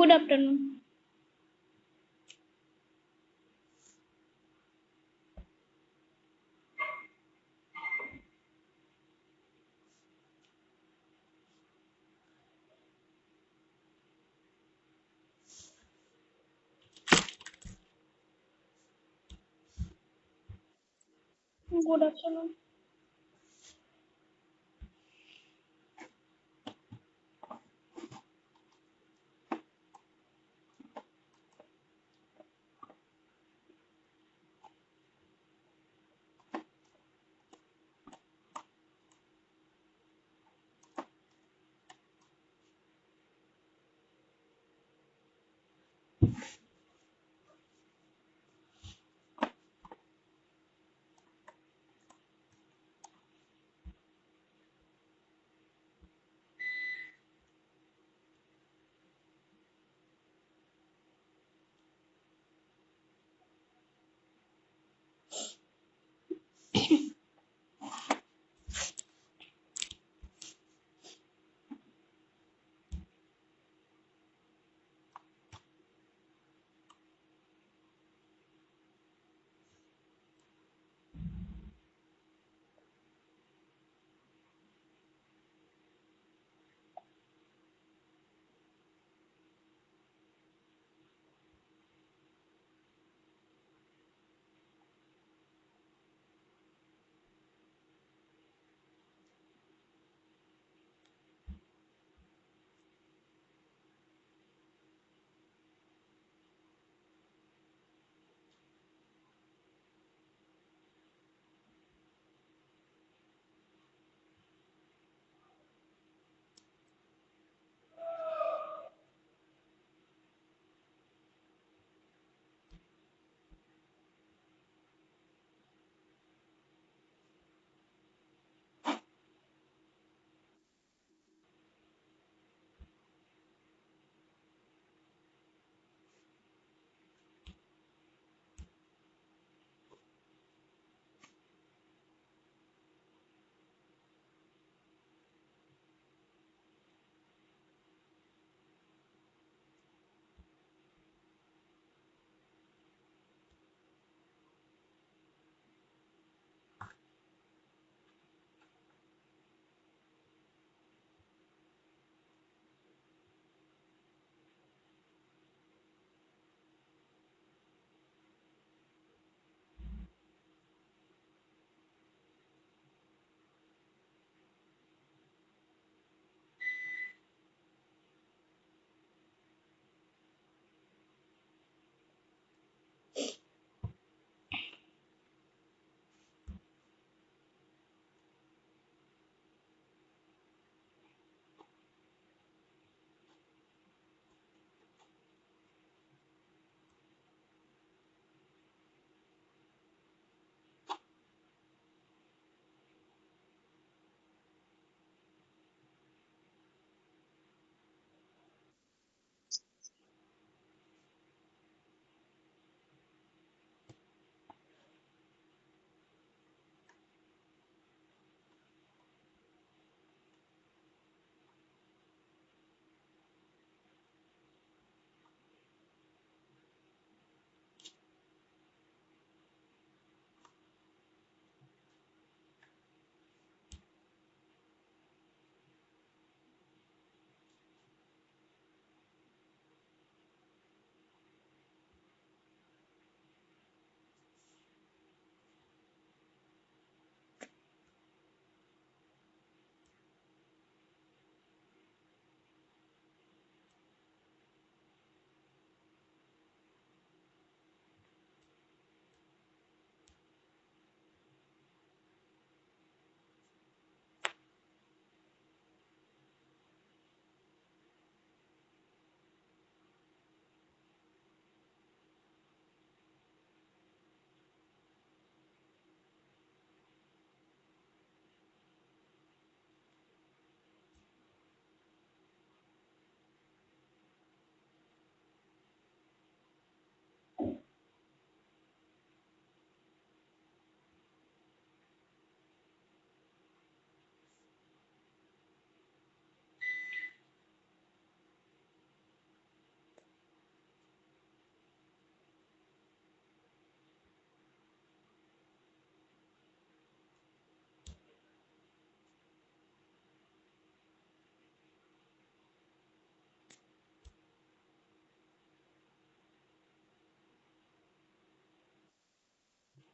Good afternoon. Good afternoon.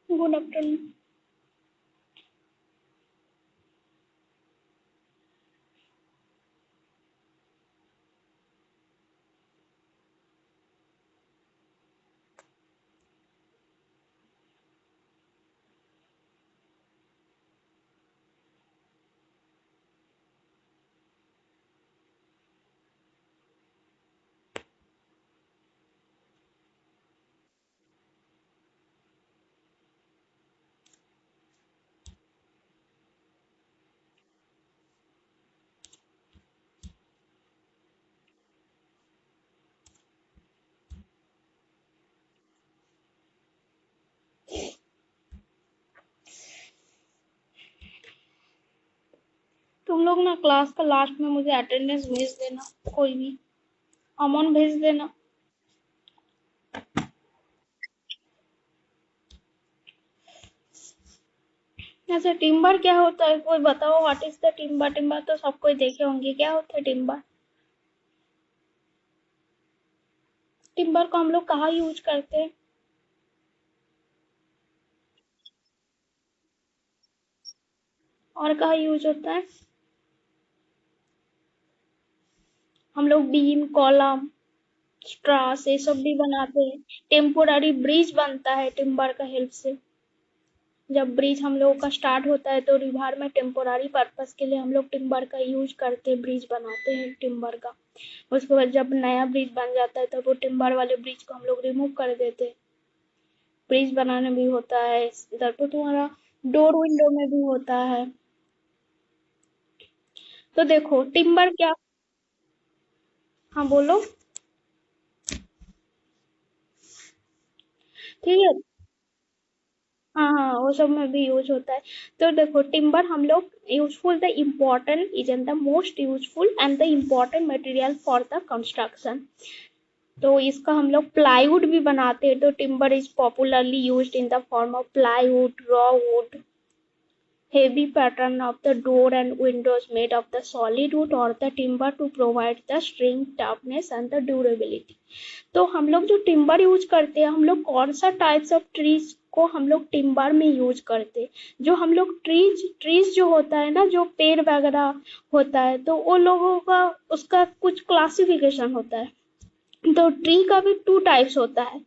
Good afternoon. तुम लोग ना क्लास का लास्ट में मुझे अटेंडेंस भेज देना, कोई भी अमन भेज देना। ऐसे टिम्बर क्या होता है, कोई बताओ। What is the timber? Timber तो सब कोई देखे होंगे, क्या होता है टिम्बर? टिम्बर को हम लोग कहाँ यूज करते हैं? और कहाँ यूज होता है? हम लोग बीम, कॉलम, स्ट्रास ये सब भी बनाते हैं। टेम्पोररी ब्रिज बनता है टिम्बर का हेल्प से। जब ब्रिज हम लोगों का स्टार्ट होता है तो रिभार में टेम्पोररी पर्पस के लिए हम लोग टिम्बर का यूज करते हैं, ब्रिज बनाते हैं टिम्बर का। उसके बाद जब नया ब्रिज बन जाता है तो वो टिम्बर वाले ब्रिज को हम लोग रिमूव कर देते हैं। ब्रिज बनाने भी होता है इधर तो तुम्हारा डोर विंडो में भी होता है। तो देखो टिम्बर क्या। हाँ बोलो। ठीक है। हाँ हाँ वो सब में भी यूज होता है। तो देखो टिम्बर हम लोग useful, the important is in the most useful and the important material for the construction. तो इसका हम लोग प्लाईवुड भी बनाते हैं। तो timber is popularly used in the form of plywood, raw would, heavy pattern of the door and windows made of the solid wood or the timber to provide the strength, toughness and the durability। तो हम लोग जो timber use करते हैं, हम लोग कौन सा टाइप्स ऑफ ट्रीज को हम लोग टिम्बर में यूज करते हैं? जो हम लोग ट्रीज जो होता है ना, जो पेड़ वगैरह होता है, तो वो लोगों का उसका कुछ क्लासिफिकेशन होता है। तो ट्री का भी टू टाइप्स होता है।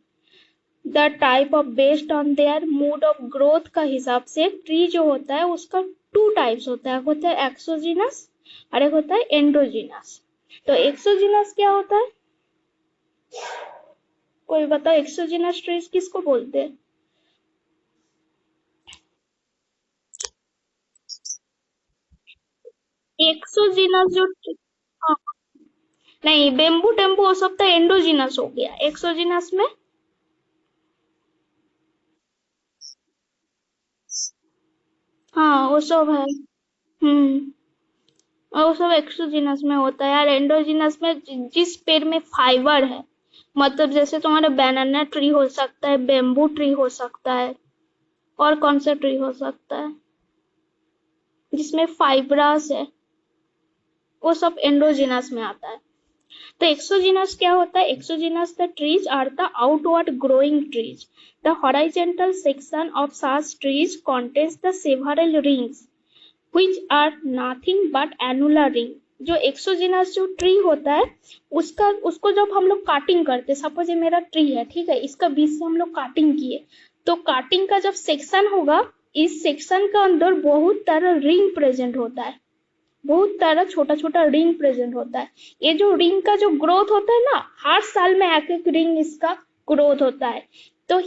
The type of based on their mood off growth का हिसाब से ट्री जो होता है उसका टू टाइप्स होता है। एक होता है एक्सोजीनस और एक होता है एंडोजीनस। तो एक्सोजीनस क्या होता है, कोई बताओ? एक्सोजीनस ट्रीज किसको बोलते हैं? एक्सोजीनस जो हाँ, नहीं बेम्बू टेम्बू वो सब तो एंडोजीनस हो गया। एक्सोजीनस में हाँ वो सब है। और वो सब एक्सोजीनस में होता है। यार एंडोजीनस में जिस पेड़ में फाइबर है, मतलब जैसे तुम्हारा बनाना ट्री हो सकता है, बेम्बू ट्री हो सकता है, और कौन सा ट्री हो सकता है जिसमें फाइब्रस है, वो सब एंडोजीनस में आता है। तो एक्सोजीनस क्या होता है? Exogenous the trees are the outward growing trees. The horizontal section of such trees contains the several rings which are nothing but annular ring। जो एक्सोजीनस जो ट्री होता है उसका उसको जब हम लोग काटिंग करते, सपोज ये मेरा ट्री है, ठीक है, इसका बीच से हम लोग काटिंग किए, तो काटिंग का जब सेक्शन होगा, इस सेक्शन का अंदर बहुत सारा रिंग प्रेजेंट होता है, बहुत सारा छोटा छोटा रिंग प्रेजेंट होता है। ये जो रिंग का जो ग्रोथ होता है ना, हर साल में एक एक रिंग इसका ग्रोथ होता है। तो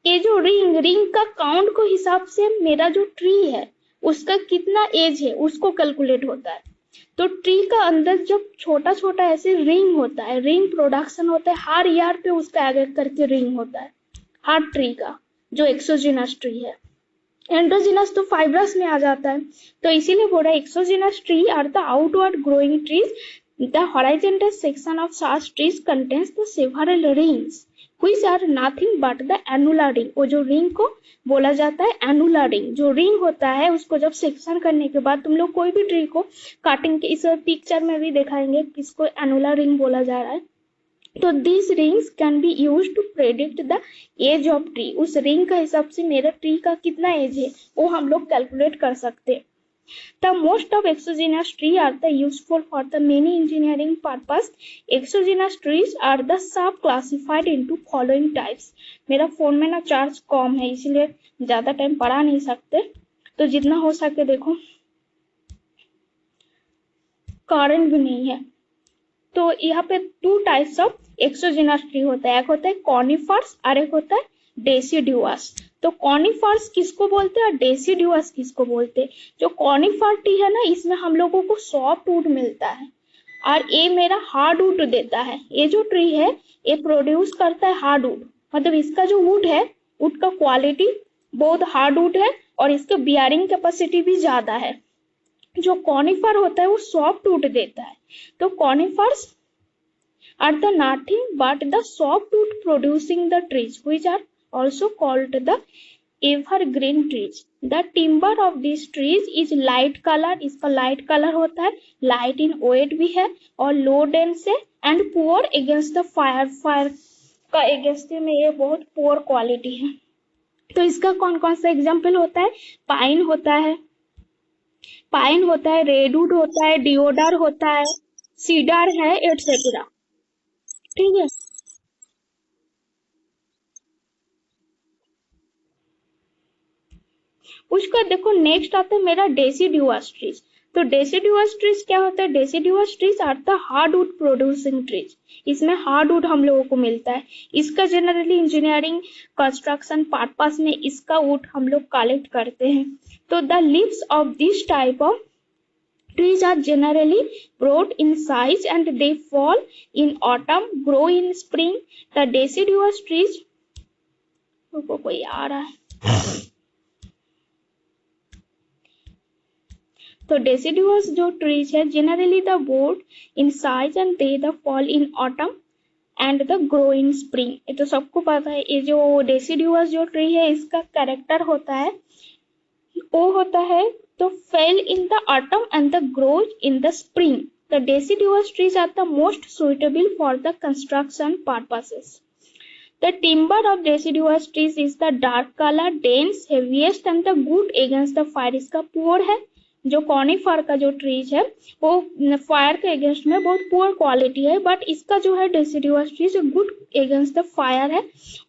ये जो रिंग रिंग का काउंट को हिसाब से मेरा जो ट्री है उसका कितना एज है उसको कैलकुलेट होता है। तो ट्री का अंदर जब छोटा छोटा ऐसे रिंग होता है, रिंग प्रोडक्शन होता है, हर ईयर पे उसका एक एक करके रिंग होता है हर ट्री का, जो एक्सोजीनस ट्री है। एंडोजीनस तो फाइब्रस में आ जाता है। तो इसीलिए बोल रहा है exogenous tree are the outward growing trees. The horizontal section of such trees contains the several rings which are nothing but the annular ring। वो जो रिंग को बोला जाता है एनुलर रिंग। जो रिंग होता है उसको जब सेक्शन करने के बाद तुम लोग कोई भी ट्री को काटेंगे, इस पिक्चर में भी दिखाएंगे किसको एनुलर रिंग बोला जा रहा है। तो this rings can be use to predict the age of tree. उस रिंग का हिसाब से मेरा ट्री का कितना एज है वो हम लोग कैलकुलेट कर सकते हैं। The most of exogenous trees are the useful for the many engineering purpose. Exogenous trees are the sub-classified into following types. मेरा फोन में ना चार्ज कम है इसलिए ज्यादा टाइम पढ़ा नहीं सकते, तो जितना हो सके देखो, करंट भी नहीं है। तो यहाँ पे 2 टाइप्स ऑफ एक्सोजेनस ट्री होता है, एक होता है कॉनिफर्स और एक होता है डेसिडुअस। तो कॉनिफर्स किसको बोलते हैं और डेसिडुअस किसको बोलते हैं? जो कॉनिफर ट्री है ना, इसमें हम लोगों को सॉफ्ट वुड मिलता है और ये मेरा हार्ड वुड देता है। ये जो ट्री है ये प्रोड्यूस करता है हार्ड वुड, मतलब इसका जो वुड है, वुड का क्वालिटी बहुत हार्ड वुड है और इसका बियरिंग कैपेसिटी भी ज्यादा है। जो कॉनिफर होता है वो सॉफ्ट वुड देता है। तो conifers are the nothing but the softwood producing the trees, which are also called the evergreen trees. The timber of these trees is light color, इसका light color होता है, light in weight भी है और low dense है and poor against the fire। Fire का against में ये बहुत poor quality है। तो इसका कौन कौन सा एग्जाम्पल होता है? पाइन होता है, पाइन होता है, रेडवुड होता है, डिओडर होता है, सीडर है, एटसेट्रा। ठीक है, उसका देखो नेक्स्ट आता है मेरा डेसिडुअस ट्रीज। तो डेसिडुअस ट्रीज क्या होता है? Deciduous trees are the hardwood producing trees. इसमें हार्डवुड हम लोगों को मिलता है। इसका जनरली इंजीनियरिंग कंस्ट्रक्शन पर्पस में इसका वुड हम लोग कलेक्ट करते हैं। तो the leaves of this type of trees are generally broad in size and they fall in autumn, grow in spring. The deciduous trees, कोई आ रहा है, तो deciduous जो trees है generally the broad in size and they the fall in autumn and the grow in spring। ये तो सबको पता है। ये जो deciduous जो ट्री है इसका कैरेक्टर होता है, वो होता है तो fell in the autumn and the grows in the spring. The deciduous trees are the most suitable for the construction purposes. The timber of deciduous trees is the dark color, dense, heaviest and the good against the fire। इसका poor है। जो conifer का जो trees है वो fire के against में बहुत पुअर क्वालिटी है, बट इसका जो है deciduous trees good against the fire है।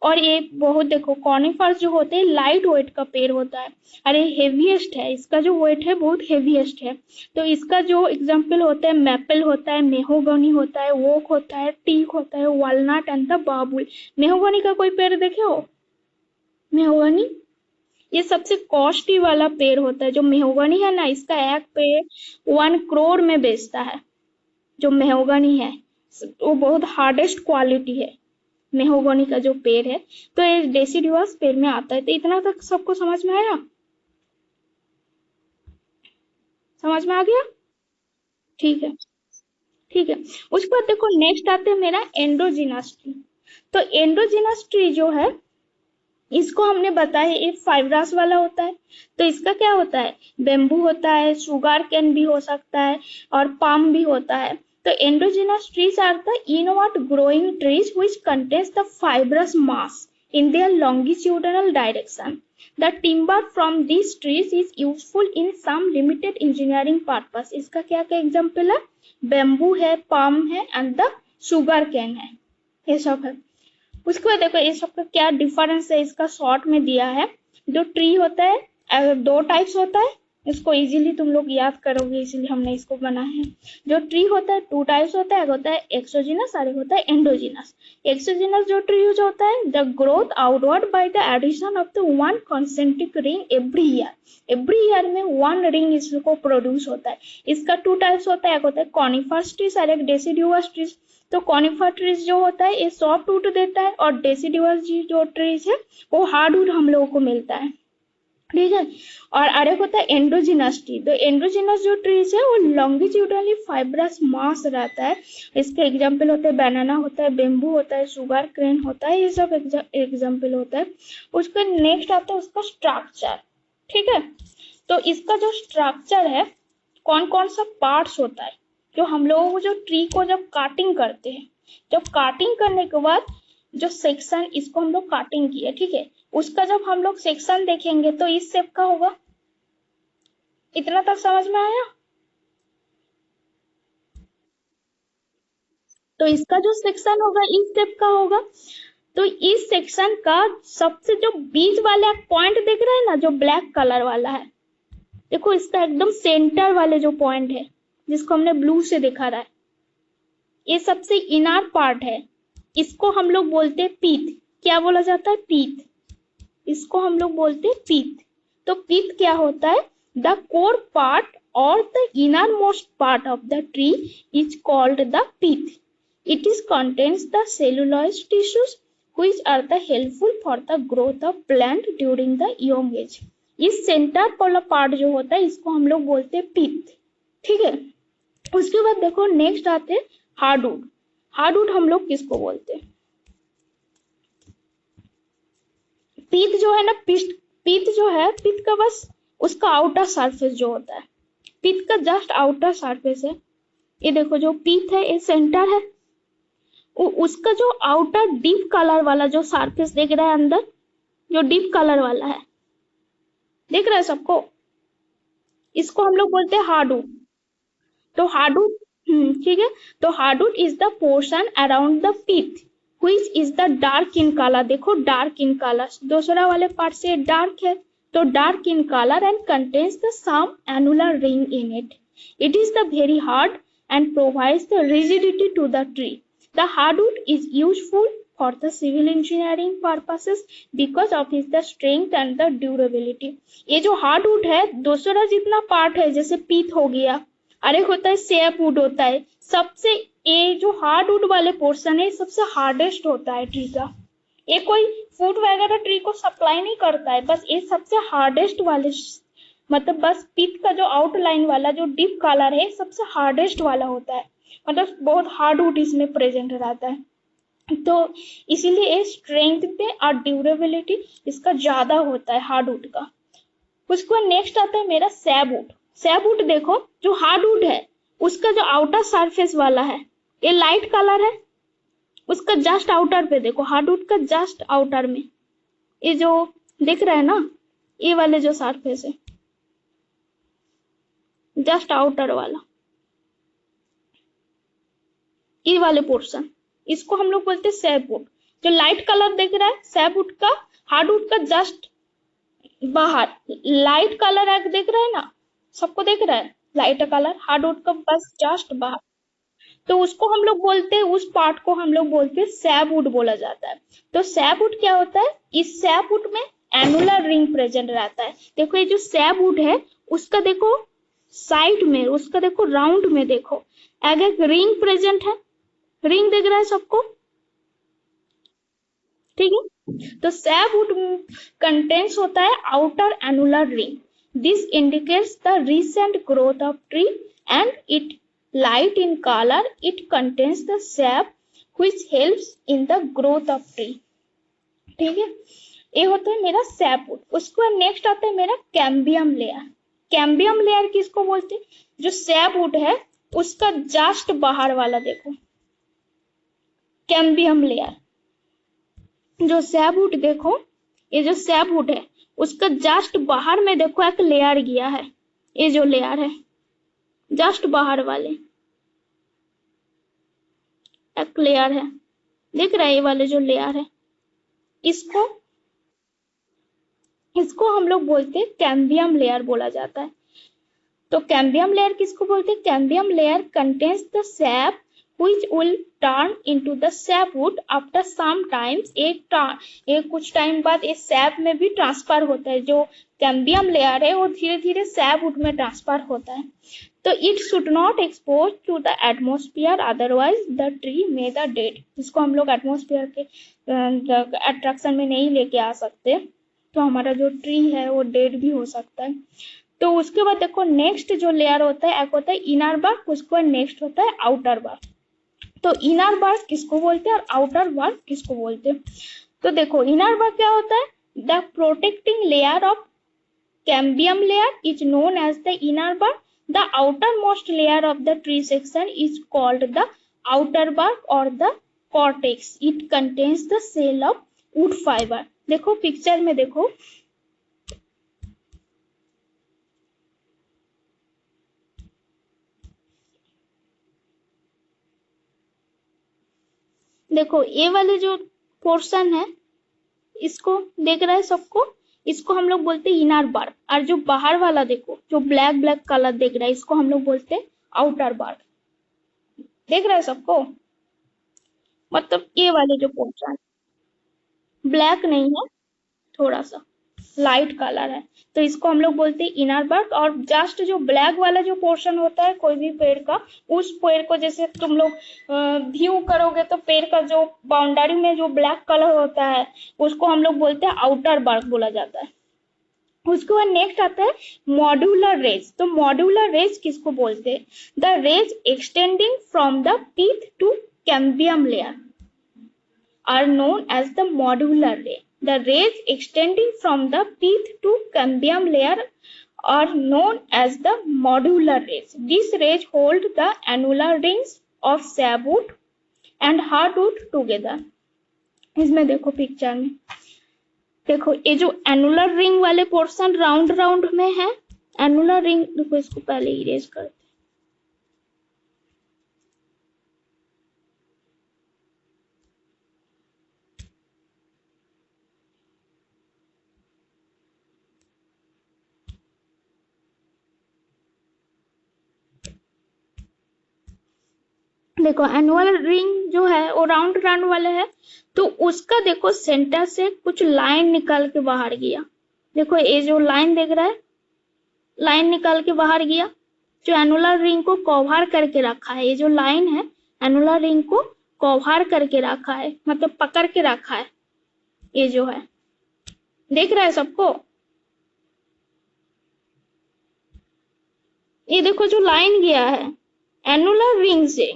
और ये बहुत देखो कॉनिफर जो होते हैं लाइट वेट का पेड़ होता है और ये हेवीएस्ट है, इसका जो वेट है बहुत हेवीएस्ट है। तो इसका जो एग्जाम्पल होता है मैपल होता है, मेहोगनी होता है, वोक होता है, टीक होता है, वालनट एंड द बाबुल। मेहोगनी का कोई पेड़ देखे हो? मेहोगनी ये सबसे कॉस्टली वाला पेड़ होता है। जो मेहोगनी है ना, इसका एक पेड़ 1 करोड़ में बेचता है। जो मेहोगनी है वो बहुत हार्डेस्ट क्वालिटी है, मेहोगनी का जो पेड़ है। तो ये डेसिडुअस पेड़ में आता है। तो इतना तक सबको समझ में आया? समझ में आ गया? ठीक है, ठीक है। उसके बाद देखो नेक्स्ट आते हैं मेरा एंडोजिनस ट्री। तो एंडोजिनस ट्री जो है इसको हमने बताया ये फाइब्रस वाला होता है। तो इसका क्या होता है? बेम्बू होता है, शुगर कैन भी हो सकता है और पाम भी होता है। तो endogenous trees are the inward growing trees which contains the fibrous mass in their longitudinal direction. The timber from these trees is useful in some limited engineering purpose. इसका क्या क्या एग्जाम्पल है? बेम्बू है, palm है and the sugar cane है, ये सब है। उसके बाद देखो ये सब का क्या डिफरेंस है, इसका शॉर्ट में दिया है। जो ट्री होता है 2 टाइप्स होता है, इसको इजीली तुम लोग याद करोगे इसलिए हमने इसको बनाया है। जो ट्री होता है 2 टाइप्स होता है, एक होता है एक्सोजिनस और एक होता है एंडोजिनस। एक्सोजिनस जो ट्री यूज होता है the growth outward by the addition of the 1 concentric ring every year में 1 रिंग इसको प्रोड्यूस होता है। इसका 2 टाइप्स होता है, एक होता है कॉनिफरस ट्रीज और एक डेसिडुअस ट्रीज। तो कॉनिफर ट्रीज जो होता है ये सॉफ्ट वुड देता है और डेसिडुअस जो ट्रीज है वो हार्ड वुड हम लोगों को मिलता है। ठीक है, और अरे होता है एंडोजिनस ट्री। तो एंडोजिनस जो ट्रीज है वो लॉन्गिट्यूडनली फाइब्रस मास रहता है। इसके एग्जाम्पल होते हैं बनाना होता है, बेम्बू होता है, शुगर केन होता है, ये सब एग्जाम्पल होता है। उसके नेक्स्ट आता है उसका स्ट्रक्चर। ठीक है, तो इसका जो स्ट्रक्चर है कौन कौन सा पार्ट्स होता है, जो हम लोग जो ट्री को जब काटिंग करते हैं जब काटिंग करने के बाद जो सेक्शन, इसको हम लोग काटिंग किए, ठीक है, उसका जब हम लोग सेक्शन देखेंगे तो इस शेप का होगा। इतना तक समझ में आया? तो इसका जो सेक्शन होगा इस शेप का होगा। तो इस सेक्शन का सबसे जो बीच वाला पॉइंट दिख रहा है ना, जो ब्लैक कलर वाला है, देखो इसका एकदम सेंटर वाले जो पॉइंट है जिसको हमने ब्लू से दिखा रहा है, ये सबसे इनर पार्ट है, इसको हम लोग बोलते हैं पीत। क्या बोला जाता है? पीत। इसको हम लोग बोलते हैं पीत। तो पीत क्या होता है? द कोर पार्ट और the innermost part of the tree is called the पीत. It is contains the cellulose tissues which are the helpful for the growth of plant during the young age. इस centre वाला part जो होता है इसको हम लोग बोलते हैं पीत, ठीक है। उसके बाद देखो नेक्स्ट आते हैं हार्डवुड। हार्डवुड हम लोग किसको बोलते हैं? पीत जो है ना, पीत जो है, पीत का बस उसका आउटर सरफेस जो होता है, पीत का जस्ट आउटर सरफेस है। ये देखो जो पीत है ये सेंटर है, उसका जो आउटर डीप कलर वाला जो सरफेस दिख रहा है अंदर, जो डीप कलर वाला है, दिख रहा है सबको? इसको हम लोग बोलते हैं हार्डवुड। तो हार्डवुड, ठीक है। तो hardwood is the portion around the pith which is the dark in colour. देखो डार्क इन कलर, दूसरा वाले पार्ट से डार्क है, तो dark in colour and contains the some annular ring in it. It is the very hard and provides the rigidity to the tree. The hardwood is useful for the civil engineering purposes because of its the strength and the durability. ये जो hardwood है, दूसरा जितना part है जैसे पीत हो गया, अरे होता है सेपवुड होता है, सबसे ये जो हार्डवुड वाले पोर्शन है सबसे हार्डेस्ट होता है ट्री का। ये कोई फूड वगैरह ट्री को सप्लाई नहीं करता है, बस ये सबसे हार्डेस्ट वाले, मतलब बस पीत का जो आउटलाइन वाला जो डीप कलर है सबसे हार्डेस्ट वाला होता है, मतलब बहुत हार्डवुड इसमें प्रेजेंट रहता है। तो इसीलिए स्ट्रेंथ पे और ड्यूरेबिलिटी इसका ज्यादा होता है हार्डवुड का। उसको नेक्स्ट आता है मेरा सैपवुड। सैपवुड देखो जो हार्डवुड है उसका जो आउटर सरफेस वाला है ये लाइट कलर है, उसका जस्ट आउटर पे देखो, हार्डवुड का जस्ट आउटर में ये जो दिख रहा है ना, ये वाले जो सरफेस है जस्ट आउटर वाला, ये वाले पोर्शन, इसको हम लोग बोलते हैं सैपवुड। जो लाइट कलर दिख रहा है सैपवुड का, हार्डवुड का जस्ट बाहर लाइट कलर है, दिख रहा है ना, सबको दिख रहा है लाइट कलर, हार्डवुड का बस जस्ट बाहर, तो उसको हम लोग बोलते हैं, उस पार्ट को हम लोग बोलते हैं सैपवुड बोला जाता है। तो सैपवुड क्या होता है? इस सैपवुड में एनुलर रिंग प्रेजेंट रहता है। देखो ये जो सैपवुड है उसका देखो साइड में, उसका देखो राउंड में देखो एक एक रिंग प्रेजेंट है, रिंग दिख रहा है सबको, ठीक है। तो सैपवुड कंटेंट्स होता है outer annular ring. This indicates the recent growth of tree and it light in colour, it contains the SAP which helps in the growth of tree, ठीक है। ये होता है मेरा सैपवुड। उसके बाद नेक्स्ट आता है मेरा कैम्बियम लेयर। कैम्बियम लेयर किसको बोलते हैं? जो सैपवुड है उसका जस्ट बाहर वाला देखो कैम्बियम लेयर, जो सैपवुड देखो, ये जो सैपवुड है उसका जस्ट बाहर में देखो एक लेयर गया है, ये जो लेयर है जस्ट बाहर वाले एक लेयर है, दिख रहा है ये वाले जो लेयर है, इसको हम लोग बोलते हैं कैम्बियम लेयर बोला जाता है। तो कैम्बियम लेयर किसको बोलते हैं? Cambium layer contains the SAP which will turn into the sapwood after some times. एक कुछ टाइम बाद ये सैप में भी ट्रांसफर होता है, जो कैम्बियम लेयर है वो धीरे धीरे सैपवुड में ट्रांसफर होता है। तो it should not expose to the atmosphere otherwise the tree may the dead. इसको हम लोग एटमोस्फियर के अट्रैक्शन में नहीं लेके आ सकते, तो हमारा जो ट्री है वो डेड भी हो सकता है। तो उसके बाद देखो नेक्स्ट जो लेयर होता है एक होता है इनर बार्क, उसके बाद नेक्स्ट होता है आउटर बार्क। तो इनर बार्क किसको बोलते हैं और आउटर बार्क किसको बोलते हैं? तो देखो इनर बार्क क्या होता है? The protecting layer of cambium layer is known as the inner bark. The outermost layer of the tree section is called the outer bark or the cortex. It contains the shell of wood fiber. देखो picture में देखो, देखो ये वाले जो portion है, इसको देख रहा है सबको, इसको हम लोग बोलते हैं इनर बार्क। और जो बाहर वाला देखो, जो ब्लैक ब्लैक कलर देख रहा है, इसको हम लोग बोलते हैं आउटर बार्क। देख रहा है सबको? मतलब ये वाले जो पोर्शन ब्लैक नहीं है, थोड़ा सा लाइट कलर है, तो इसको हम लोग बोलते हैं इनर बार्क। और जस्ट जो ब्लैक वाला जो पोर्शन होता है कोई भी पेड़ का, उस पेड़ को जैसे तुम लोग व्यू करोगे तो पेड़ का जो बाउंड्री में जो ब्लैक कलर होता है, उसको हम लोग बोलते हैं आउटर बार्क बोला जाता है। उसके बाद नेक्स्ट आता है मॉड्यूलर रेज। तो मॉड्यूलर रेज किसको बोलते हैं? The rays extending from the pith to cambium layer are known as the modular ray. The rays extending from the pith to cambium layer are known as the modular rays. These rays hold the annular rings of sapwood and hardwood together. इसमें देखो picture में, देखो ये जो annular ring वाले portion round round में है, annular ring, देखो इसको पहले इरेज करते, देखो एनुअल रिंग जो है वो राउंड राउंड वाले है, तो उसका देखो सेंटर से कुछ लाइन निकल के बाहर गया। देखो ये जो लाइन देख रहा है, लाइन निकल के बाहर गया, जो एनुलर रिंग को कवर करके रखा है। ये जो लाइन है एनुलर रिंग को कवर करके रखा है, मतलब पकड़ के रखा है। ये जो है, देख रहा है सबको? ये देखो जो लाइन गया है एनुलर रिंग से,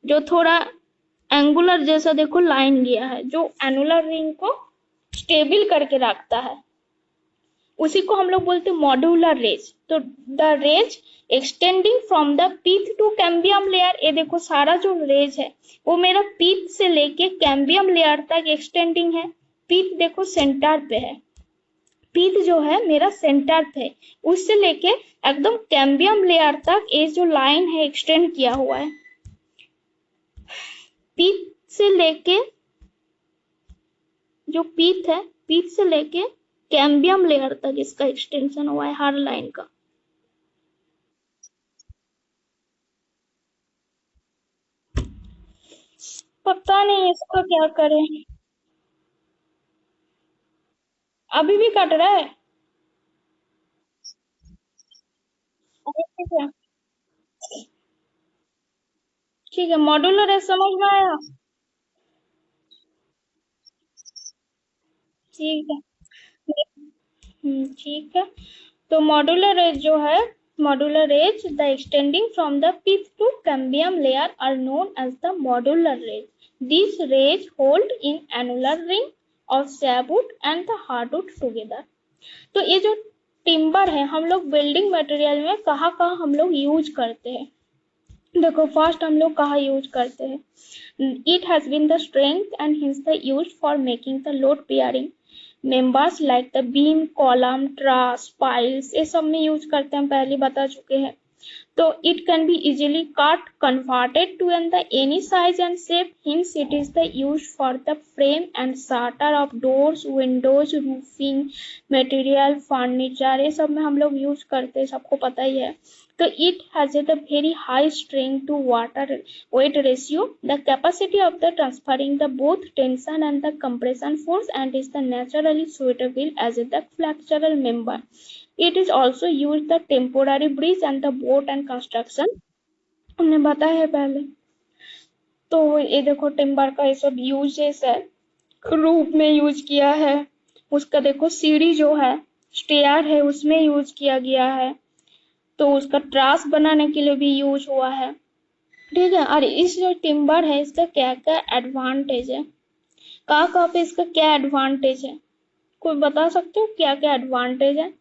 जो थोड़ा एंगुलर जैसा देखो लाइन गया है, जो एनुलर रिंग को स्टेबल करके रखता है, उसी को हम लोग बोलते हैं मॉड्यूलर रेज। तो the rays extending from the pith to cambium layer, ये देखो सारा जो रेज है वो मेरा पीथ से लेके कैम्बियम लेयर तक एक्सटेंडिंग है। पीथ देखो सेंटर पे है, पीथ जो है मेरा सेंटर पे, उससे लेके एकदम कैम्बियम लेयर तक ये जो लाइन है एक्सटेंड किया हुआ है। पीथ से लेके, जो पीथ है, पीथ से लेके कैम्बियम लेयर तक इसका एक्सटेंशन हुआ है हर लाइन का। पता नहीं इसका क्या करें, अभी भी कट रहा है। ठीक है, ठीक है, मॉड्यूलर है, समझ में आया? ठीक है, ठीक है। तो मॉड्यूलर एज जो है, modular as the extending from the pith to cambium layer are known as the modular rays. This rays hold in annular ring of sapwood and the hardwood together. तो ये जो टिम्बर है हम लोग building material में कहाँ कहाँ हम लोग यूज करते हैं? देखो फर्स्ट हम लोग कहाँ यूज करते हैं? It has been the strength and hence the use for making the load bearing members like the beam, column, truss, piles, ये सब में यूज करते हैं, पहले बता चुके हैं। तो it can be easily cut, converted to any size and shape. Hence it is the use for the frame and shutter of doors, windows, roofing material, furniture, ये सब में हम लोग यूज करते हैं, सबको पता ही है। तो it has a very high strength to water weight ratio, the capacity of the transferring the both tension and the compression force, and is the naturally suitable as the flexural member. It is also used the temporary bridge and the boat and construction, हमने बताया है पहले। तो ये देखो timber का ये सब यूजेस है, रूफ में यूज किया है, उसका देखो सीढ़ी जो है, स्टेयर है, उसमें यूज किया गया है, तो उसका ट्रास बनाने के लिए भी यूज हुआ है। ठीक है, और इस जो टिम्बर है इसका क्या क्या एडवांटेज है, कहाँ पे इसका क्या एडवांटेज है, कोई बता सकते हो क्या क्या एडवांटेज है?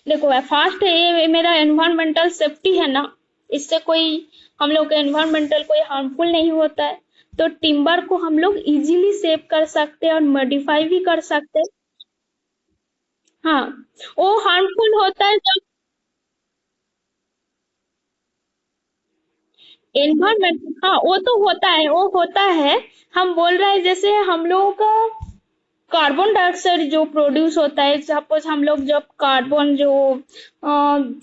देखो फर्स्ट है ये मेरा एनवायरमेंटल सेफ्टी है ना, इससे कोई हम लोग का एनवायरमेंटल कोई हार्मफुल नहीं होता है। तो टिम्बर को हम लोग इजीली सेव कर सकते हैं और मॉडिफाई भी कर सकते हैं। हाँ, वो हार्मफुल होता है जब एनवायरमेंट, हाँ वो तो होता है, वो होता है। हम बोल रहे हैं जैसे हम लोगों का कार्बन डाइऑक्साइड जो प्रोड्यूस होता है, सपोज हम लोग जब कार्बन जो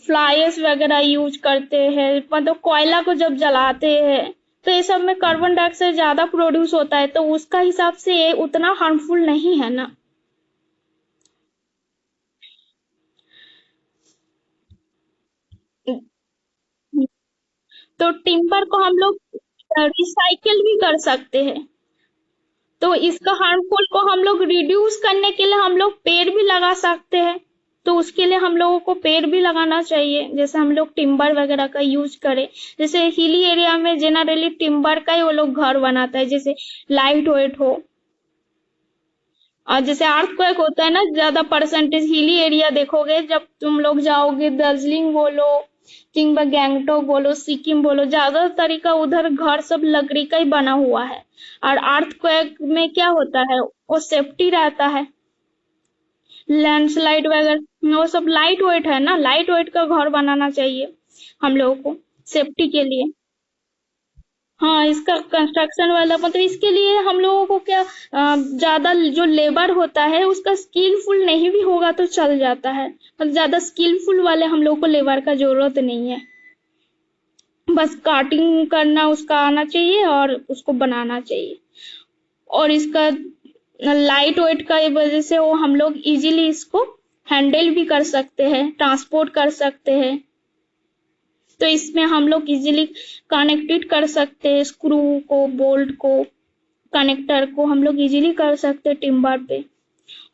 फ्लाइज वगैरह यूज करते हैं, मतलब कोयला को जब जलाते हैं, तो ये सब में कार्बन डाइऑक्साइड ज्यादा प्रोड्यूस होता है, तो उसका हिसाब से ये उतना हार्मफुल नहीं है ना। तो टिम्बर को हम लोग रिसाइकिल भी कर सकते हैं। तो इसका हार्मफुल को हम लोग रिड्यूस करने के लिए हम लोग पेड़ भी लगा सकते हैं। तो उसके लिए हम लोगों को पेड़ भी लगाना चाहिए, जैसे हम लोग टिम्बर वगैरह का यूज करें। जैसे हिली एरिया में जनरली टिम्बर का ही वो लोग घर बनाता है, जैसे लाइट वेट हो। और जैसे अर्थक्वेक होता है ना, ज्यादा परसेंटेज हिली एरिया देखोगे, जब तुम लोग जाओगे दार्जिलिंग बोलो, किंबा गैंगटोक बोलो, सिक्किम बोलो, ज्यादा तरीका उधर घर सब लकड़ी का ही बना हुआ है। और अर्थक्वेक में क्या होता है, वो सेफ्टी रहता है। लैंडस्लाइड वगैरह वो सब लाइट वेट है ना, लाइट वेट का घर बनाना चाहिए हम लोगों को सेफ्टी के लिए। हाँ, इसका कंस्ट्रक्शन वाला मतलब इसके लिए हम लोगों को क्या, ज्यादा जो लेबर होता है उसका स्किलफुल नहीं भी होगा तो चल जाता है, मतलब ज्यादा स्किलफुल वाले हम लोगों को लेबर का जरूरत नहीं है। बस काटिंग करना उसका आना चाहिए और उसको बनाना चाहिए। और इसका लाइट वेट का वजह से वो हम लोग इजीली इसको हैंडल भी कर सकते हैं, ट्रांसपोर्ट कर सकते हैं। तो इसमें हम लोग इजीली कनेक्टेड कर सकते हैं, स्क्रू को, बोल्ट को, कनेक्टर को हम लोग इजीली कर सकते हैं टिम्बर पे।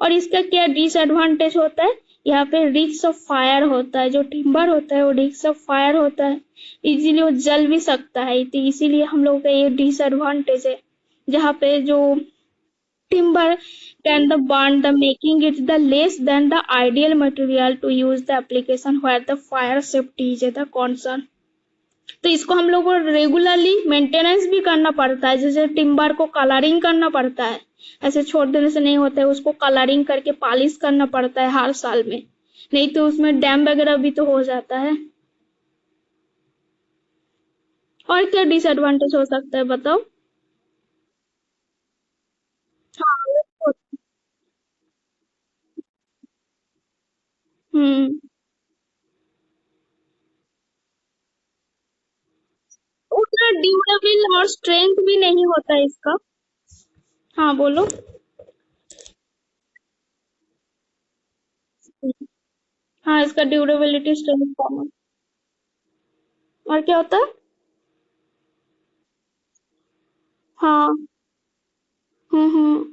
और इसका क्या डिसएडवांटेज होता है, यहाँ पे रिस्क ऑफ फायर होता है। जो टिम्बर होता है वो रिस्क ऑफ फायर होता है, इजीली वो जल भी सकता है, तो इसीलिए हम लोग का ये डिसएडवांटेज है। जहाँ पे जो timber can the burn the making it the less than the ideal material to use the application where the fire safety is the concern। तो इसको हम लोग को रेगुलरली मेंटेनेंस भी करना पड़ता है, जैसे टिम्बर को कलरिंग करना पड़ता है। ऐसे छोड़ देने से नहीं होता है, उसको कलरिंग करके पॉलिश करना पड़ता है हर साल में, नहीं तो उसमें डैम वगैरह भी तो हो जाता है। और क्या डिसएडवांटेज हो सकता है बताओ। हाँ, हम्म, उतना ड्यूरेबल और स्ट्रेंथ भी नहीं होता है इसका। हाँ बोलो। हाँ, इसका ड्यूरेबिलिटी स्ट्रेंथ कम है। और क्या होता है। हाँ। हम्म।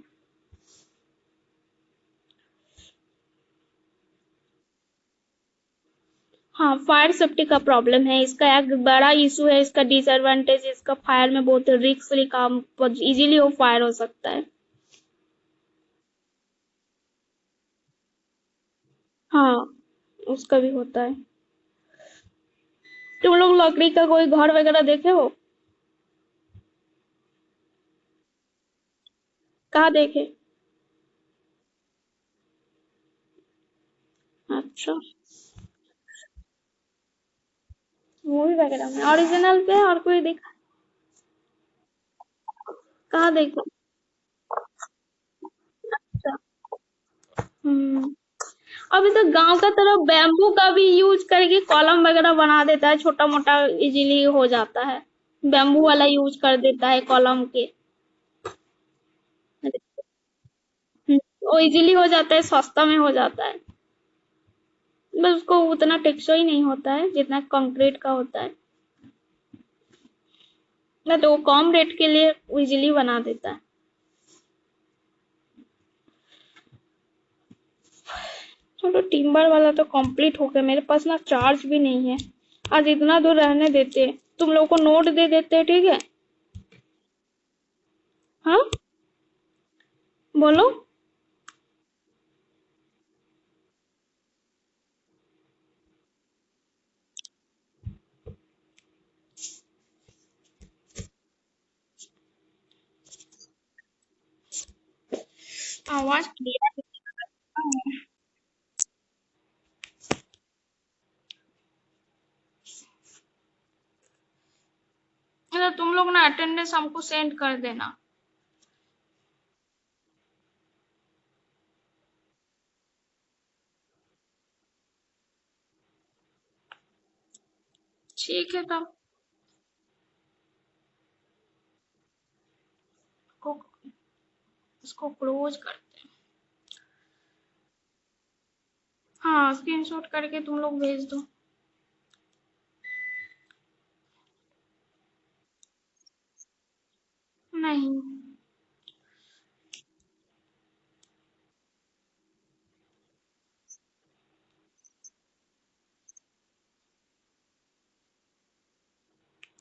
हाँ, फायर सेफ्टी का प्रॉब्लम है, इसका एक बड़ा इशू है। इसका डिसएडवांटेज, इसका फायर में बहुत रिस्क काम, इजीली वो फायर हो सकता है। हाँ, उसका भी होता है। तुम लोग लकड़ी का कोई घर वगैरह देखे हो। कहाँ देखे। अच्छा, मूवी वगैरह में ओरिजिनल पे और कोई देखा। कहाँ देखा। अच्छा। हम्म। अभी तो गांव का तरफ बैम्बू का भी यूज करके कॉलम वगैरह बना देता है, छोटा मोटा इजीली हो जाता है। बैम्बू वाला यूज कर देता है कॉलम के। वो इजीली हो जाता है, सस्ता में हो जाता है। बस उसको उतना टेक्सचर ही नहीं होता है जितना कंक्रीट का होता है, ना तो वो कम रेट के लिए इजीली बना देता है। चलो टिम्बर वाला तो कंप्लीट हो गया, मेरे पास ना चार्ज भी नहीं है। आज इतना दूर रहने देते, तुम लोग को नोट दे देते, ठीक है। हाँ, बोलो। आवाज क्लियर है। तो तुम लोग ना अटेंडेंस हमको सेंड कर देना। ठीक है तब को इसको क्लोज करते हैं। हाँ, स्क्रीनशॉट करके तुम लोग भेज दो। नहीं।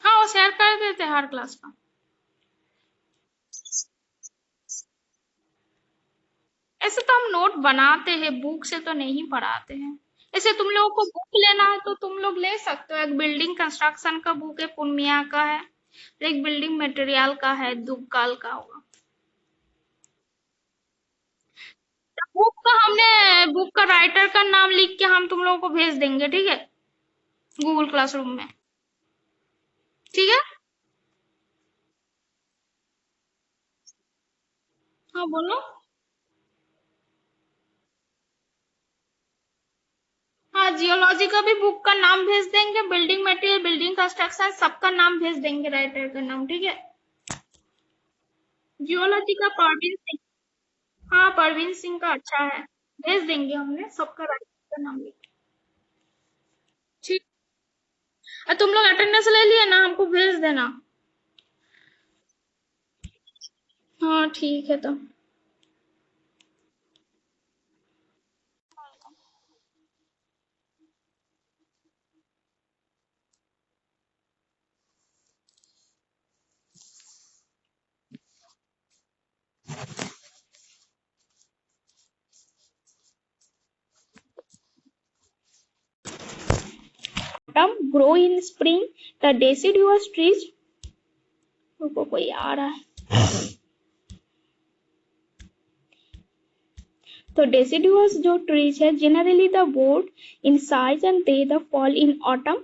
हाँ, वो शेयर कर देते हैं हर क्लास का। ऐसे तो हम नोट बनाते हैं, बुक से तो नहीं पढ़ाते हैं। ऐसे तुम लोगों को बुक लेना है तो तुम लोग ले सकते हो। एक बिल्डिंग कंस्ट्रक्शन का बुक है, पूर्णिया का है। एक बिल्डिंग मटेरियल का है, दुग्गाल का होगा। बुक का राइटर का नाम लिख के हम तुम लोगों को भेज देंगे, ठीक है? गूगल क्लासरूम में। ठीक है। हाँ बोलो। हाँ, जियोलॉजी का भी बुक का नाम भेज देंगे, बिल्डिंग मटेरियल, बिल्डिंग कंस्ट्रक्शन, सबका नाम भेज देंगे, राइटर का नाम, ठीक है? जियोलॉजी का परवीन सिंह। हाँ, परवीन सिंह का अच्छा है। भेज देंगे हमने सबका राइटर का नाम लिख के। ठीक। तुम लोग अटेंडेंस ले लिए ना, हमको भेज देना। हाँ ठीक है तो। Grow in spring, the deciduous trees। रुको, कोई आ रहा है। तो deciduous जो trees है, generally the board in size and they the fall in autumn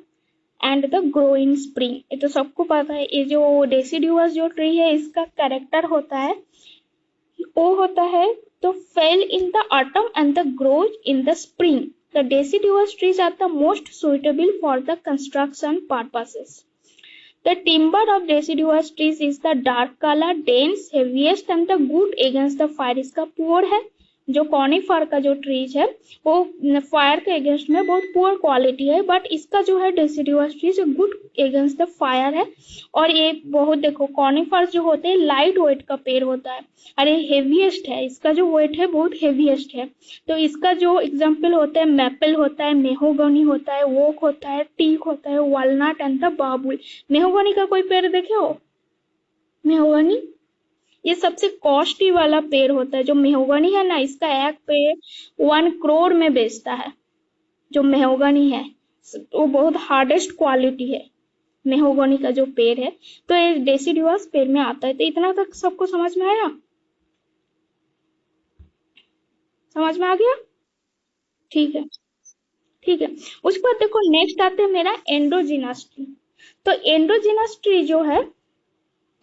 and the grow in spring। ये तो सबको पता है। ये जो deciduous जो ट्री है, इसका कैरेक्टर होता है, वो होता है तो fell in the autumn and the grows in the spring। The deciduous trees are the most suitable for the construction purposes। The timber of deciduous trees is the dark color, dense, heaviest and the good against the fire। इसका poor है। जो conifer का जो trees है, वो fire के against में बहुत पुअर क्वालिटी है, बट इसका जो है deciduous trees good against the fire है। और ये बहुत, देखो कॉनिफर जो होते हैं लाइट वेट का पेड़ होता है, अरे हेवीएस्ट है, इसका जो वेट है बहुत हेवीएस्ट है। तो इसका जो एग्जाम्पल होता है, मैपल होता है, मेहोगनी होता है, वोक होता है, टीक होता है, वालनट एंड द बाबुल। मेहोगनी का कोई पेड़ देखे हो? मेहोगनी ये सबसे कॉस्टली वाला पेड़ होता है। जो मेहोगनी है ना, इसका एक पेड़ 1 करोड़ में बेचता है। जो मेहोगनी है वो बहुत हार्डेस्ट क्वालिटी है, मेहोगनी का जो पेड़ है। तो ये डेसिडुअस पेड़ में आता है। तो इतना तक सबको समझ में आया? समझ में आ गया? ठीक है। ठीक है। उसके बाद देखो, नेक्स्ट आते हैं मेरा एंडोजिनस ट्री। तो एंडोजिनस ट्री जो है,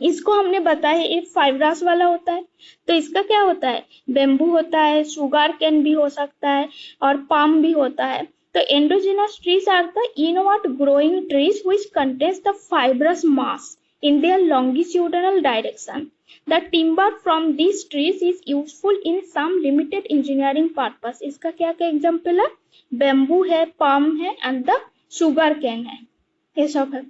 इसको हमने बताया ये फाइब्रस वाला होता है। तो इसका क्या होता है, बेम्बू होता है, शुगर कैन भी हो सकता है, और पाम भी होता है। तो endogenous trees are the inward growing trees which contains the fibrous mass in their longitudinal direction। The timber from these trees is useful in some limited engineering purpose। इसका क्या क्या एग्जाम्पल है? बेम्बू है, palm है and the sugar cane है, ये सब है।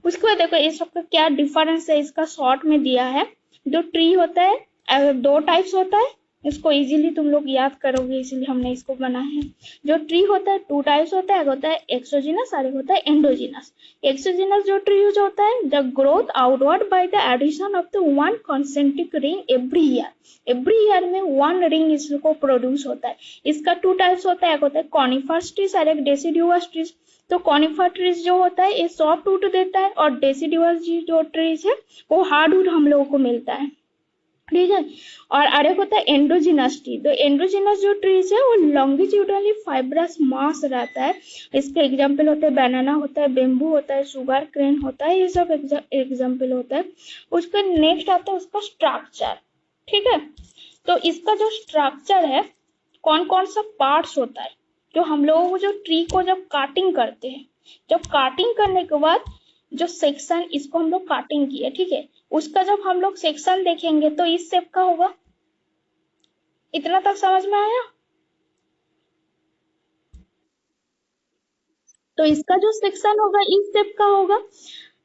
उसके बाद देखो ये सब का क्या डिफरेंस है, इसका शॉर्ट में दिया है। जो ट्री होता है, दो टाइप्स होता है, इसको इजीली तुम लोग याद करोगे, इसलिए हमने इसको बनाया है। जो ट्री होता है 2 टाइप्स होता है, एक होता है एक्सोजिनस और एक होता है एंडोजिनस। एक्सोजिनस जो ट्री यूज होता है, the growth outward by the addition of the 1 concentric ring every year में 1 रिंग इसको प्रोड्यूस होता है। इसका 2 टाइप्स होता है, एक होता है कॉनिफरस ट्रीज और एक डेसिडुअस ट्रीज। तो कॉनिफर ट्रीज जो होता है ये सॉफ्ट वुड देता है, और डेसिडुअस जो ट्रीज है वो हार्ड वुड हम लोगों को मिलता है। ठीक है। और अरे होता है एंडोजिनस ट्री। तो एंडोजिनस जो ट्रीज है वो लॉन्गिट्यूडनली फाइब्रस मास रहता है। इसके एग्जाम्पल होते हैं बनाना होता है, बेम्बू होता है, शुगर क्रेन होता है, ये सब एग्जाम्पल होता है। उसके नेक्स्ट आता है उसका स्ट्रक्चर। ठीक है, तो इसका जो स्ट्रक्चर है कौन कौन सा पार्ट्स होता है, जो हम लोग जो ट्री को जब काटिंग करते हैं, जब काटिंग करने के बाद जो सेक्शन इसको हम लोग काटिंग किए, ठीक है, उसका जब हम लोग सेक्शन देखेंगे तो इस शेप का होगा। इतना तक समझ में आया? तो इसका जो सेक्शन होगा इस शेप का होगा।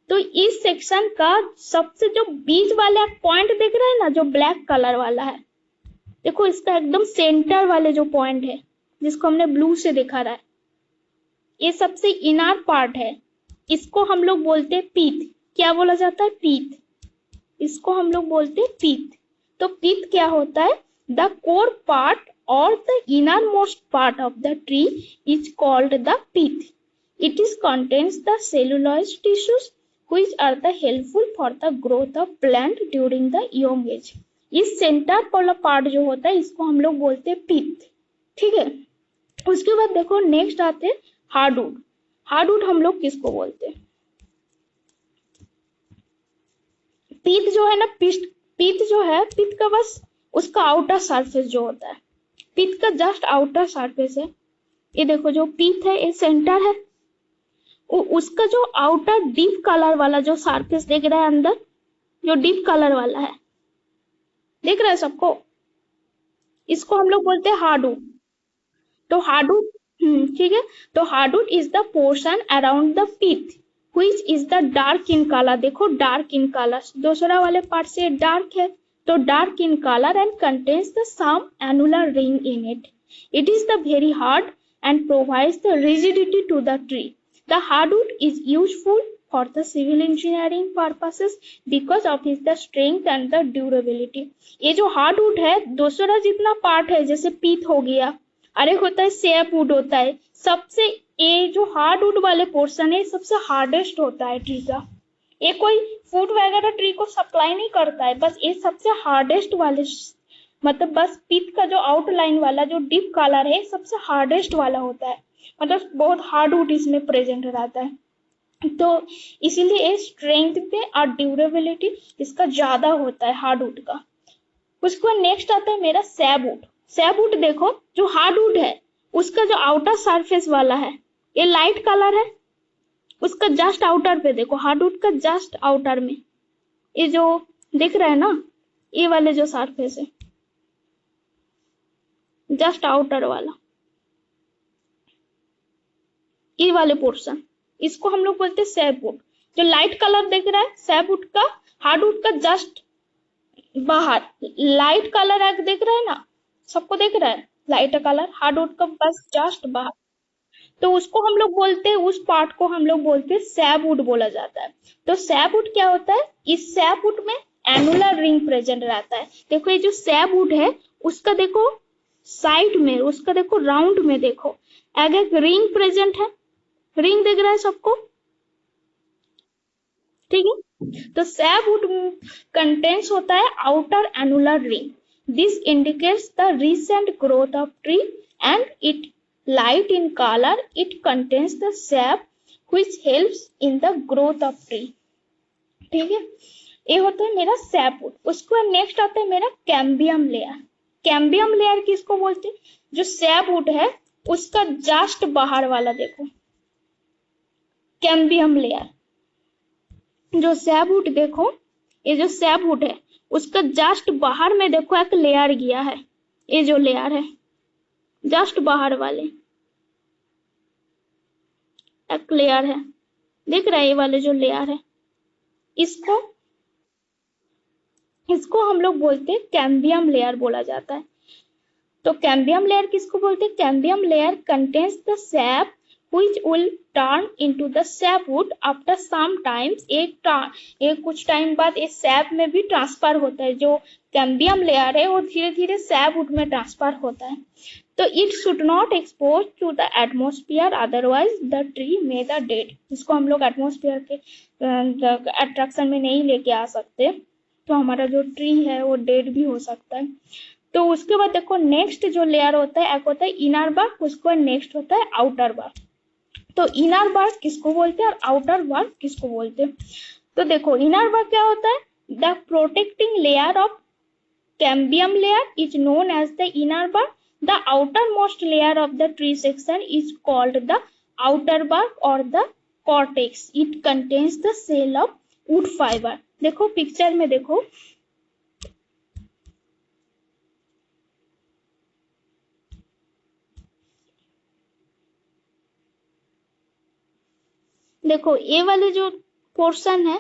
तो इस सेक्शन का सबसे जो बीच वाला पॉइंट दिख रहा है ना, जो ब्लैक कलर वाला है, देखो इसका एकदम सेंटर वाले जो पॉइंट है जिसको हमने ब्लू से दिखा रहा है, ये सबसे इनर पार्ट है। इसको हम लोग बोलते हैं पीत। क्या बोला जाता है? पीत। इसको हम लोग बोलते हैं पीत। तो पीत क्या होता है? द कोर पार्ट और the innermost part of the tree is called the pith. It is contains the cellulose tissues which are the helpful for the growth of plant during the young age। इस centre वाला part जो होता है इसको हम लोग बोलते हैं पीत। ठीक है, उसके बाद देखो नेक्स्ट आते हैं हार्डवुड। हार्डवुड हम लोग किसको बोलते हैं? पीत जो है ना, पीत जो है, पीत का बस उसका आउटर सरफेस जो होता है, पीत का जस्ट आउटर सरफेस है। ये देखो जो पीत है ये सेंटर है, उसका जो आउटर डीप कलर वाला जो सरफेस दिख रहा है अंदर, जो डीप कलर वाला है, दिख रहा है सबको? इसको हम लोग बोलते हैं हार्डवुड। तो हार्डवुड, ठीक है, तो hardwood is the portion around the पीत which is the dark in color। देखो डार्क इन कलर, दूसरा वाले पार्ट से डार्क है, तो dark in colour and contains the some annular ring in it। It is the very hard and provides the rigidity to the tree। The hardwood is useful for the civil engineering purposes because of its the strength and the durability। ये जो hardwood है दूसरा जितना part है, जैसे पीत हो गया, अरे होता है सेपवुड होता है, सबसे ये जो हार्डवुड वाले पोर्शन है सबसे हार्डेस्ट होता है ट्री का। ये कोई फूड वगैरह ट्री को सप्लाई नहीं करता है, बस ये सबसे हार्डेस्ट वाले, मतलब बस पीत का जो आउटलाइन वाला जो डीप कलर है सबसे हार्डेस्ट वाला होता है, मतलब बहुत हार्डवुड इसमें प्रेजेंट रहता है। तो इसीलिए स्ट्रेंथ पे और ड्यूरेबिलिटी इसका ज्यादा होता है हार्डवुड का। उसको नेक्स्ट आता है मेरा सैपवुड। सैपवुड देखो जो हार्डवुड है उसका जो आउटर सरफेस वाला है ये लाइट कलर है, उसका जस्ट आउटर पे देखो, हार्डवुड का जस्ट आउटर में ये जो दिख रहा है ना, ये वाले जो सरफेस है जस्ट आउटर वाला, ये वाले पोर्शन, इसको हम लोग बोलते हैं सैपवुड। जो लाइट कलर दिख रहा है सैपवुड का, हार्डवुड का जस्ट बाहर लाइट कलर एक दिख रहा है ना, सबको दिख रहा है लाइट कलर, हार्डवुड का बस जस्ट बाहर, तो उसको हम लोग बोलते हैं, उस पार्ट को हम लोग बोलते हैं सैपवुड बोला जाता है। तो सैपवुड क्या होता है? इस सैपवुड में एनुलर रिंग प्रेजेंट रहता है। देखो ये जो सैपवुड है उसका देखो साइड में, उसका देखो राउंड में देखो एक एक रिंग प्रेजेंट है, रिंग दिख रहा है सबको? ठीक है, तो सैपवुड कंटेंट्स होता है outer annular ring. This indicates the recent growth of tree and it light in color। It contains the sap which helps in the growth of tree। ठीक है, ये होता है मेरा सैपवुड। उसके बाद नेक्स्ट आता है मेरा कैम्बियम लेयर। कैम्बियम लेयर किसको बोलते हैं? जो सैपवुड है उसका जस्ट बाहर वाला देखो कैम्बियम लेयर। जो सैपवुड देखो, ये जो सैपवुड है उसका जस्ट बाहर में देखो एक लेयर गया है, ये जो लेयर है जस्ट बाहर वाले एक लेयर है, दिख रहा है ये वाले जो लेयर है, इसको इसको हम लोग बोलते हैं कैम्बियम लेयर बोला जाता है। तो कैम्बियम लेयर किसको बोलते हैं? Cambium layer contains the SAP which will turn into the sapwood after some times। एक कुछ टाइम बाद इस सैप में भी ट्रांसफर होता है, जो कैम्बियम लेयर है वो धीरे धीरे सैपवुड में ट्रांसफर होता है। तो it should not expose to the atmosphere otherwise the tree may the dead. इसको हम लोग एटमोस्फियर के अट्रैक्शन में नहीं लेके आ सकते, तो हमारा जो ट्री है वो डेड भी हो सकता है। तो उसके बाद देखो नेक्स्ट जो लेयर होता है, एक होता है इनर बार्क, उसके बाद नेक्स्ट होता है आउटर बार्क। तो इनर बार्क किसको बोलते हैं और आउटर बार्क किसको बोलते हैं? तो देखो इनर बार्क क्या होता है? The protecting layer of cambium layer is known as the inner bark. The outermost layer of the tree section is called the outer bark or the cortex. It contains the cell of wood fiber. देखो picture में देखो, देखो ये वाले जो portion है,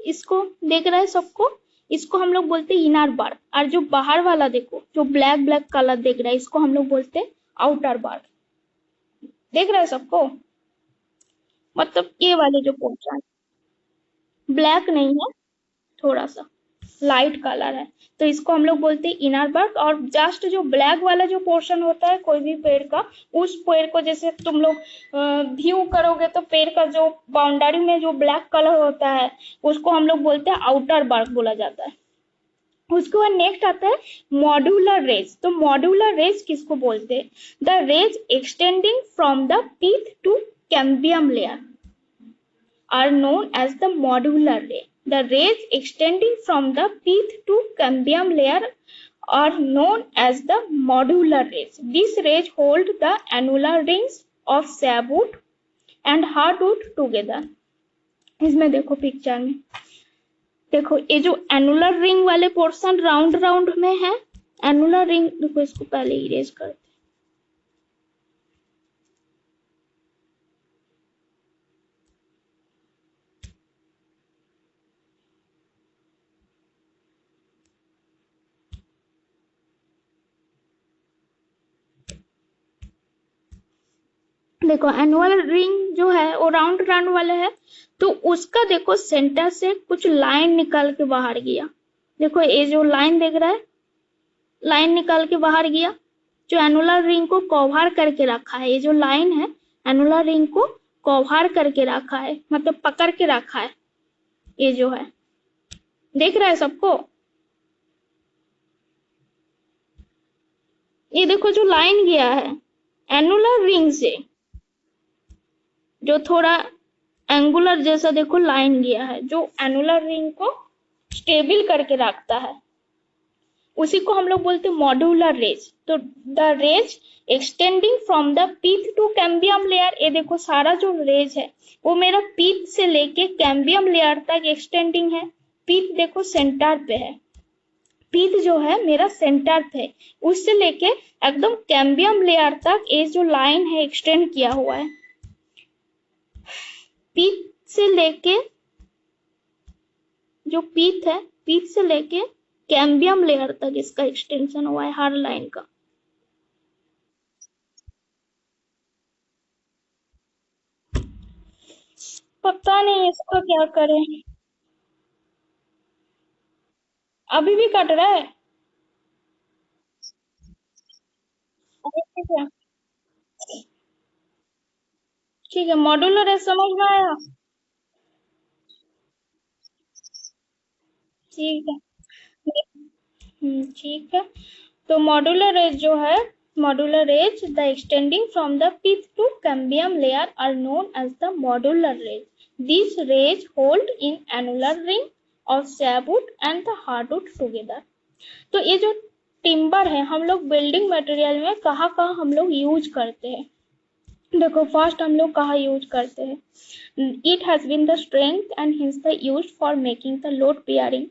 इसको देख रहा है सबको, इसको हम लोग बोलते हैं इनर बार्क। और जो बाहर वाला देखो, जो ब्लैक ब्लैक कलर देख रहा है, इसको हम लोग बोलते हैं आउटर बार्क। देख रहा है सबको? मतलब ये वाले जो पोर्शन ब्लैक नहीं है, थोड़ा सा लाइट कलर है, तो इसको हम लोग बोलते हैं इनर बार्क। और जस्ट जो ब्लैक वाला जो पोर्शन होता है कोई भी पेड़ का, उस पेड़ को जैसे तुम लोग व्यू करोगे तो पेड़ का जो बाउंड्री में जो ब्लैक कलर होता है उसको हम लोग बोलते हैं आउटर बार्क बोला जाता है। उसके बाद नेक्स्ट आता है मॉड्यूलर रेज। तो मॉड्यूलर रेज किसको बोलते हैं? The rays extending from the pith to cambium layer are known as the modular ray. The rays extending from the pith to cambium layer are known as the modular rays. These rays hold the annular rings of sapwood and hardwood together. इसमें देखो picture में देखो, ये जो annular ring वाले portion round round में है, annular ring देखो, इसको पहले इरेज करते। देखो एनुअल रिंग जो है वो राउंड राउंड वाला है, तो उसका देखो सेंटर से कुछ लाइन निकल के बाहर गया। देखो ये जो लाइन देख रहा है, लाइन निकल के बाहर गया, जो एनुलर रिंग को कवर करके रखा है। ये जो लाइन है एनुलर रिंग को कवर करके रखा है, मतलब पकड़ के रखा है। ये जो है देख रहा है सबको? ये देखो जो लाइन गया है एनुलर रिंग से, जो थोड़ा एंगुलर जैसा देखो लाइन गया है, जो एनुलर रिंग को स्टेबल करके रखता है, उसी को हम लोग बोलते हैं मॉड्यूलर रेज। तो the rays extending from the pith to cambium layer, ये देखो सारा जो रेज है वो मेरा पीथ से लेके कैम्बियम लेयर तक एक्सटेंडिंग है। पीथ देखो सेंटर पे है, पीथ जो है मेरा सेंटर पे, उससे लेके एकदम कैम्बियम लेयर तक ये जो लाइन है एक्सटेंड किया हुआ है। पीथ से लेके, जो पीथ है, पीथ से लेके कैम्बियम लेयर तक इसका एक्सटेंशन हुआ है हर लाइन का। पता नहीं इसका क्या करें, अभी भी कट रहा है। ठीक है, ठीक है, मॉड्यूलर है, समझ में आया? ठीक है। ठीक है। तो मॉड्यूलर एज जो है, modular as the extending from the pith to cambium layer are known as the modular rays. This rays hold in annular ring of sapwood and the hardwood together. तो ये जो टिम्बर है हम लोग building material में कहाँ कहाँ हम लोग यूज करते हैं? देखो फर्स्ट हम लोग कहाँ यूज करते हैं? It has been the strength and hence the use for making the load bearing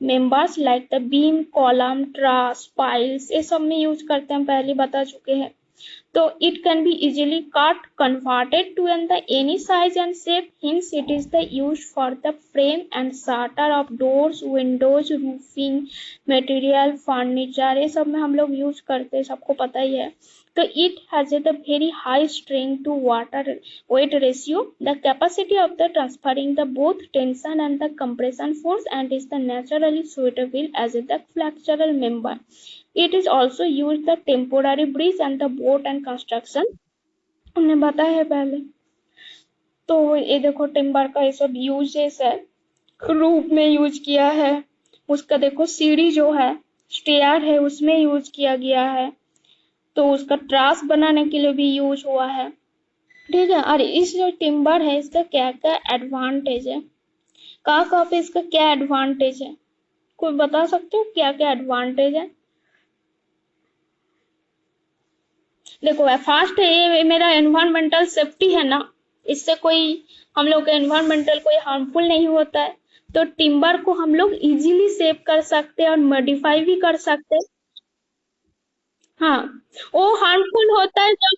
members like the beam, column, truss, piles, ये सब में यूज करते हैं, पहले बता चुके हैं। तो it can be easily cut, converted to any size and shape. Hence it is the use for the frame and shutter of doors, windows, roofing material, furniture, ये सब में हम लोग यूज करते हैं, सबको पता ही है। तो it has a very high strength to water weight ratio, the capacity of the transferring the both tension and the compression force, and is the naturally suitable as the flexural member. It is also used the temporary bridge and the boat and construction, हमने बताया है पहले। तो ये देखो timber का ये सब यूजेस है, रूफ में यूज किया है, उसका देखो सीढ़ी जो है, स्टेयर है, उसमें यूज किया गया है। तो उसका ट्रास बनाने के लिए भी यूज हुआ है। ठीक है। और इस जो टिम्बर है इसका क्या क्या एडवांटेज है, कहाँ पे इसका क्या एडवांटेज है, कोई बता सकते हो क्या क्या एडवांटेज है? देखो फर्स्ट है ये मेरा एनवायरमेंटल सेफ्टी है ना, इससे कोई हम लोग का एनवायरमेंटल कोई हार्मफुल नहीं होता है। तो टिम्बर को हम लोग इजीली सेव कर सकते हैं और मॉडिफाई भी कर सकते हैं। हाँ, वो हार्मफुल होता है जब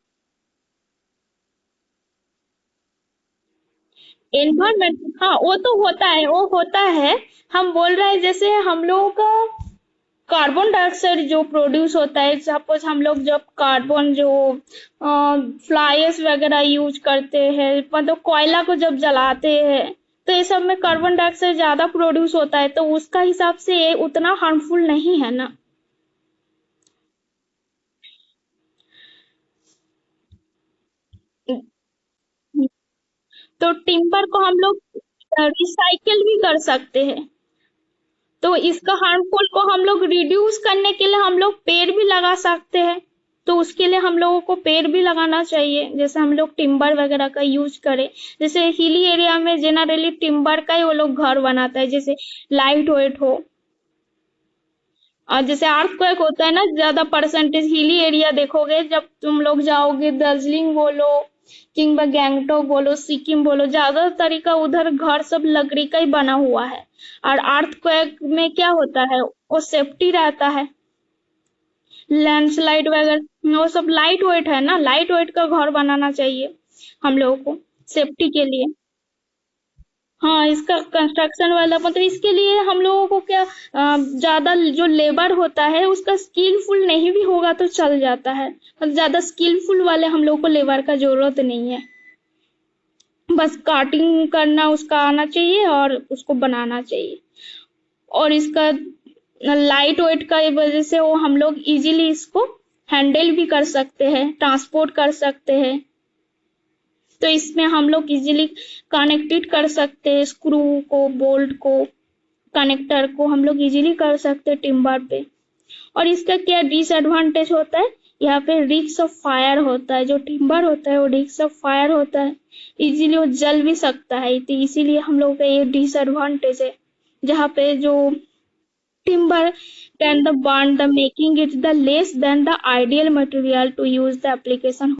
एनवायरमेंट, हाँ वो तो होता है, वो होता है। हम बोल रहे हैं जैसे हम लोगों का कार्बन डाइऑक्साइड जो प्रोड्यूस होता है, सपोज हम लोग जब कार्बन जो फ्लाइज वगैरह यूज करते हैं, मतलब कोयला को जब जलाते हैं, तो ये सब में कार्बन डाइऑक्साइड ज्यादा प्रोड्यूस होता है, तो उसका हिसाब से ये उतना हार्मफुल नहीं है ना। तो टिम्बर को हम लोग रिसाइकिल भी कर सकते हैं। तो इसका हार्मफुल को हम लोग रिड्यूस करने के लिए हम लोग पेड़ भी लगा सकते हैं। तो उसके लिए हम लोगों को पेड़ भी लगाना चाहिए, जैसे हम लोग टिम्बर वगैरह का यूज करें। जैसे हिली एरिया में जनरली टिम्बर का ही वो लोग घर बनाता है, जैसे लाइट वेट हो। और जैसे अर्थक्वेक होता है ना, ज्यादा परसेंटेज हिली एरिया देखोगे, जब तुम लोग जाओगे दार्जिलिंग बोलो, किंबा गैंगटोक बोलो, सिक्किम बोलो, ज्यादा तरीका उधर घर सब लकड़ी का ही बना हुआ है। और अर्थक्वेक में क्या होता है, वो सेफ्टी रहता है। लैंडस्लाइड वगैरह वो सब लाइट वेट है ना, लाइट वेट का घर बनाना चाहिए हम लोगों को सेफ्टी के लिए। हाँ, इसका कंस्ट्रक्शन वाला मतलब इसके लिए हम लोगों को क्या, ज्यादा जो लेबर होता है उसका स्किलफुल नहीं भी होगा तो चल जाता है, मतलब ज्यादा स्किलफुल वाले हम लोगों को लेबर का जरूरत नहीं है। बस काटिंग करना उसका आना चाहिए और उसको बनाना चाहिए। और इसका लाइट वेट का वजह से वो हम लोग इजीली इसको हैंडल भी कर सकते हैं, ट्रांसपोर्ट कर सकते हैं। तो इसमें हम लोग इजीली कनेक्टेड कर सकते हैं, स्क्रू को, बोल्ट को, कनेक्टर को हम लोग इजीली कर सकते हैं टिम्बर पे। और इसका क्या डिसएडवांटेज होता है, यहाँ पे रिस्क ऑफ फायर होता है। जो टिम्बर होता है वो रिस्क ऑफ फायर होता है, इजीली वो जल भी सकता है, तो इसीलिए हम लोग का ये डिसएडवांटेज है। जहाँ पे जो timber can the burn the making it the less than the ideal material to use the application